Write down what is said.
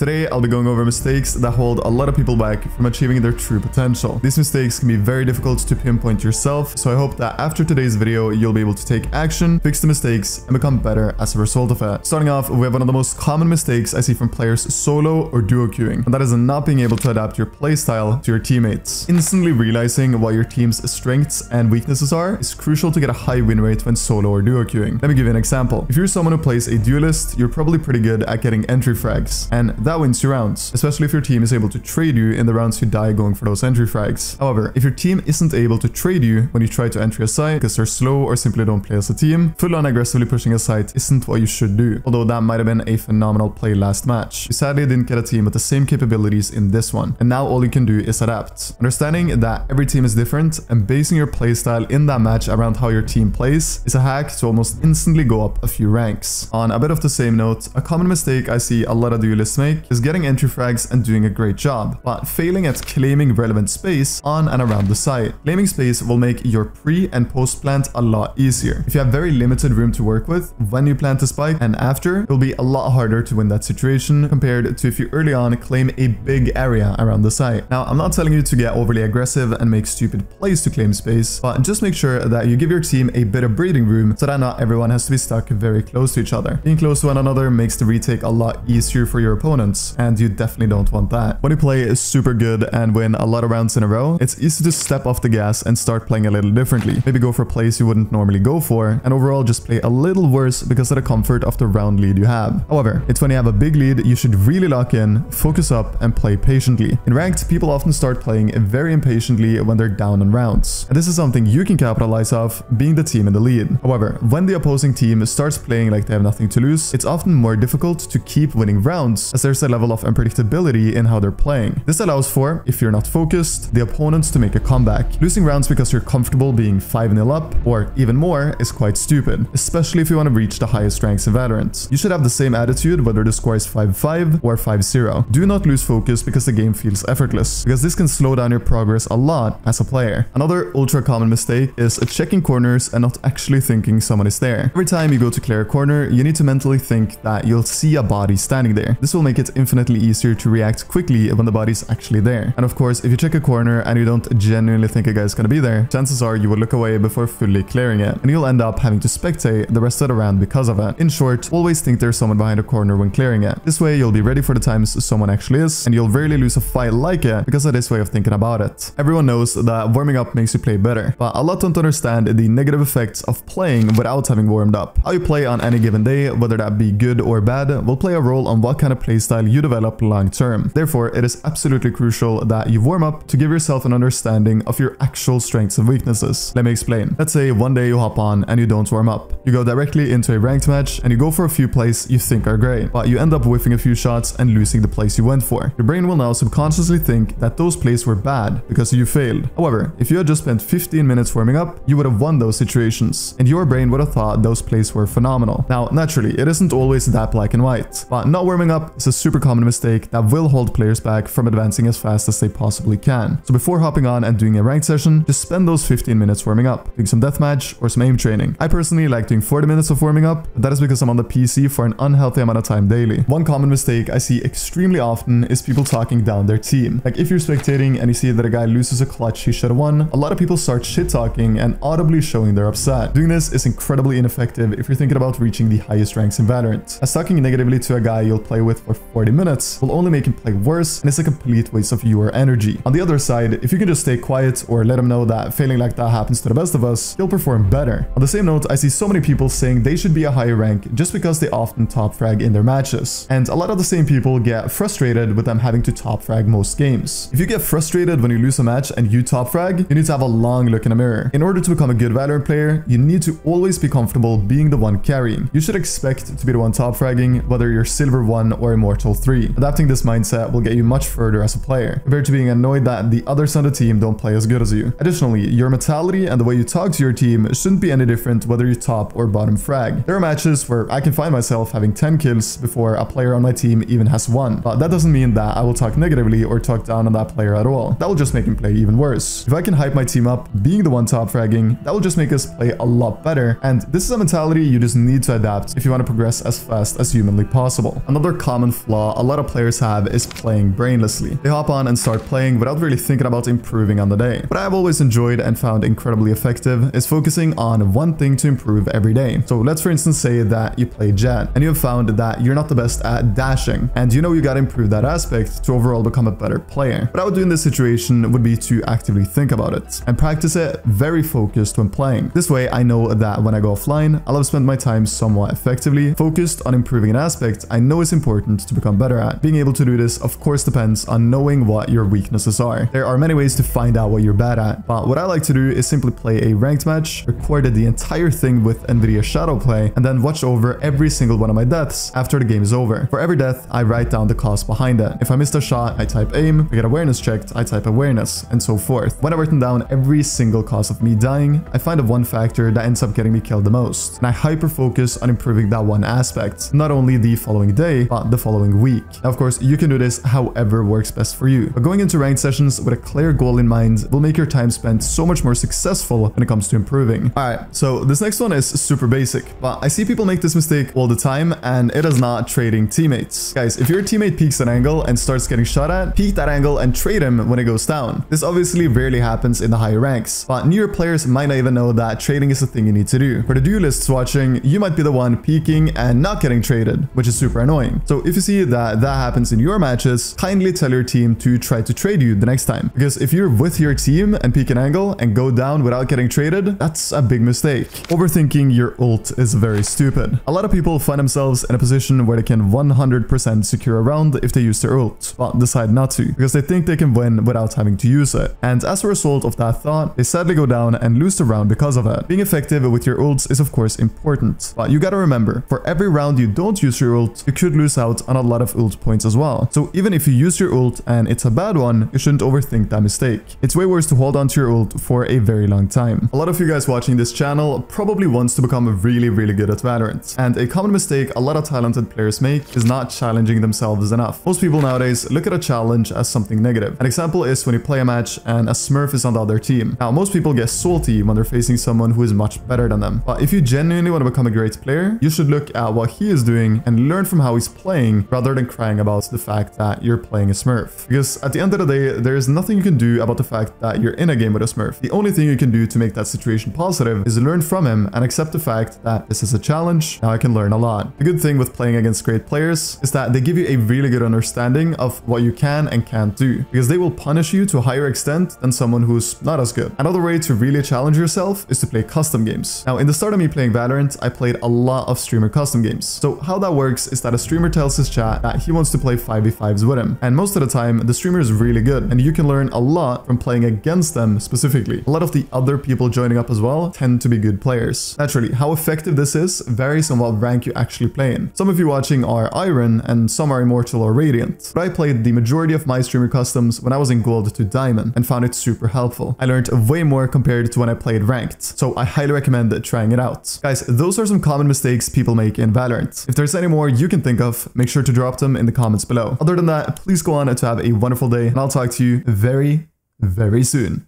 Today, I'll be going over mistakes that hold a lot of people back from achieving their true potential. These mistakes can be very difficult to pinpoint yourself, so I hope that after today's video, you'll be able to take action, fix the mistakes, and become better as a result of it. Starting off, we have one of the most common mistakes I see from players solo or duo queuing, and that is not being able to adapt your playstyle to your teammates. Instantly realizing what your team's strengths and weaknesses are is crucial to get a high win rate when solo or duo queuing. Let me give you an example. If you're someone who plays a duelist, you're probably pretty good at getting entry frags, and that wins your rounds, especially if your team is able to trade you in the rounds you die going for those entry frags. However, if your team isn't able to trade you when you try to enter a site because they're slow or simply don't play as a team, full on aggressively pushing a site isn't what you should do, although that might have been a phenomenal play last match. You sadly didn't get a team with the same capabilities in this one, and now all you can do is adapt. Understanding that every team is different and basing your playstyle in that match around how your team plays is a hack to almost instantly go up a few ranks. On a bit of the same note, a common mistake I see a lot of duelists make is getting entry frags and doing a great job, but failing at claiming relevant space on and around the site. Claiming space will make your pre and post plant a lot easier. If you have very limited room to work with when you plant a spike and after, it will be a lot harder to win that situation compared to if you early on claim a big area around the site. Now, I'm not telling you to get overly aggressive and make stupid plays to claim space, but just make sure that you give your team a bit of breathing room so that not everyone has to be stuck very close to each other. Being close to one another makes the retake a lot easier for your opponents, and you definitely don't want that. When you play super good and win a lot of rounds in a row, it's easy to step off the gas and start playing a little differently. Maybe go for plays you wouldn't normally go for, and overall just play a little worse because of the comfort of the round lead you have. However, it's when you have a big lead, you should really lock in, focus up, and play patiently. In ranked, people often start playing very impatiently when they're down in rounds, and this is something you can capitalize off being the team in the lead. However, when the opposing team starts playing like they have nothing to lose, it's often more difficult to keep winning rounds as there's a level of unpredictability in how they're playing. This allows for, if you're not focused, the opponents to make a comeback. Losing rounds because you're comfortable being 5-0 up, or even more, is quite stupid, especially if you want to reach the highest ranks in Valorant. You should have the same attitude whether the score is 5-5 or 5-0. Do not lose focus because the game feels effortless, because this can slow down your progress a lot as a player. Another ultra common mistake is checking corners and not actually thinking someone is there. Every time you go to clear a corner, you need to mentally think that you'll see a body standing there. This will make it infinitely easier to react quickly when the body's actually there. And of course, if you check a corner and you don't genuinely think a guy's gonna be there, chances are you will look away before fully clearing it, and you'll end up having to spectate the rest of the round because of it. In short, always think there's someone behind a corner when clearing it. This way, you'll be ready for the times someone actually is, and you'll rarely lose a fight like it because of this way of thinking about it. Everyone knows that warming up makes you play better, but a lot don't understand the negative effects of playing without having warmed up. How you play on any given day, whether that be good or bad, will play a role on what kind of playstyle you develop long term. Therefore, it is absolutely crucial that you warm up to give yourself an understanding of your actual strengths and weaknesses. Let me explain. Let's say one day you hop on and you don't warm up. You go directly into a ranked match and you go for a few plays you think are great, but you end up whiffing a few shots and losing the plays you went for. Your brain will now subconsciously think that those plays were bad because you failed. However, if you had just spent 15 minutes warming up, you would have won those situations, and your brain would have thought those plays were phenomenal. Now, naturally, it isn't always that black and white, but not warming up is a super common mistake that will hold players back from advancing as fast as they possibly can. So before hopping on and doing a ranked session, just spend those 15 minutes warming up, doing some deathmatch or some aim training. I personally like doing 40 minutes of warming up, but that is because I'm on the PC for an unhealthy amount of time daily. One common mistake I see extremely often is people talking down their team. Like if you're spectating and you see that a guy loses a clutch he should have won, a lot of people start shit talking and audibly showing they're upset. Doing this is incredibly ineffective if you're thinking about reaching the highest ranks in Valorant, as talking negatively to a guy you'll play with for 40 minutes will only make him play worse, and it's a complete waste of your energy. On the other side, if you can just stay quiet or let him know that failing like that happens to the best of us, he'll perform better. On the same note, I see so many people saying they should be a higher rank just because they often top frag in their matches, and a lot of the same people get frustrated with them having to top frag most games. If you get frustrated when you lose a match and you top frag, you need to have a long look in a mirror. In order to become a good Valorant player, you need to always be comfortable being the one carrying. You should expect to be the one top fragging, whether you're Silver 1 or Immortal 3. Adapting this mindset will get you much further as a player, compared to being annoyed that the others on the team don't play as good as you. Additionally, your mentality and the way you talk to your team shouldn't be any different whether you top or bottom frag. There are matches where I can find myself having 10 kills before a player on my team even has one, but that doesn't mean that I will talk negatively or talk down on that player at all. That will just make him play even worse. If I can hype my team up being the one top fragging, that will just make us play a lot better, and this is a mentality you just need to adapt if you want to progress as fast as humanly possible. Another common flaw flaw a lot of players have is playing brainlessly. They hop on and start playing without really thinking about improving on the day. What I've always enjoyed and found incredibly effective is focusing on one thing to improve every day. So let's for instance say that you play Jet and you have found that you're not the best at dashing, and you know you gotta improve that aspect to overall become a better player. What I would do in this situation would be to actively think about it and practice it very focused when playing. This way I know that when I go offline, I'll have spent my time somewhat effectively focused on improving an aspect I know is important to become better at. Being able to do this of course depends on knowing what your weaknesses are. There are many ways to find out what you're bad at, but what I like to do is simply play a ranked match, record the entire thing with NVIDIA Shadowplay, and then watch over every single one of my deaths after the game is over. For every death, I write down the cause behind it. If I missed a shot, I type aim. If I get awareness checked, I type awareness, and so forth. When I've written down every single cause of me dying, I find the one factor that ends up getting me killed the most, and I hyper focus on improving that one aspect, not only the following day, but the following week. Now, of course, you can do this however works best for you, but going into ranked sessions with a clear goal in mind will make your time spent so much more successful when it comes to improving. Alright, so this next one is super basic, but I see people make this mistake all the time, and it is not trading teammates. Guys, if your teammate peeks an angle and starts getting shot at, peek that angle and trade him when it goes down. This obviously rarely happens in the higher ranks, but newer players might not even know that trading is a thing you need to do. For the duelists watching, you might be the one peeking and not getting traded, which is super annoying. So if you see that happens in your matches, kindly tell your team to try to trade you the next time, because if you're with your team and peek an angle and go down without getting traded, that's a big mistake. Overthinking your ult is very stupid. A lot of people find themselves in a position where they can 100% secure a round if they use their ult, but decide not to, because they think they can win without having to use it. And as a result of that thought, they sadly go down and lose the round because of it. Being effective with your ults is of course important, but you gotta remember, for every round you don't use your ult, you could lose out on a lot of ult points as well. So even if you use your ult and it's a bad one, you shouldn't overthink that mistake. It's way worse to hold on to your ult for a very long time. A lot of you guys watching this channel probably wants to become really good at Valorant, and a common mistake a lot of talented players make is not challenging themselves enough. Most people nowadays look at a challenge as something negative. An example is when you play a match and a smurf is on the other team. Now, most people get salty when they're facing someone who is much better than them, but if you genuinely want to become a great player, you should look at what he is doing and learn from how he's playing rather than crying about the fact that you're playing a smurf. Because at the end of the day, there is nothing you can do about the fact that you're in a game with a smurf. The only thing you can do to make that situation positive is learn from him and accept the fact that this is a challenge. Now I can learn a lot. The good thing with playing against great players is that they give you a really good understanding of what you can and can't do, because they will punish you to a higher extent than someone who's not as good. Another way to really challenge yourself is to play custom games. Now, in the start of me playing Valorant, I played a lot of streamer custom games. So how that works is that a streamer tells his chat that he wants to play 5v5s with him, and most of the time the streamer is really good and you can learn a lot from playing against them specifically. A lot of the other people joining up as well tend to be good players. Naturally, how effective this is varies on what rank you actually play in. Some of you watching are Iron and some are Immortal or Radiant, but I played the majority of my streamer customs when I was in Gold to Diamond and found it super helpful. I learned way more compared to when I played Ranked, so I highly recommend trying it out. Guys, those are some common mistakes people make in Valorant. If there's any more you can think of, make sure to drop them in the comments below. Other than that, please go on to have a wonderful day, and I'll talk to you very soon.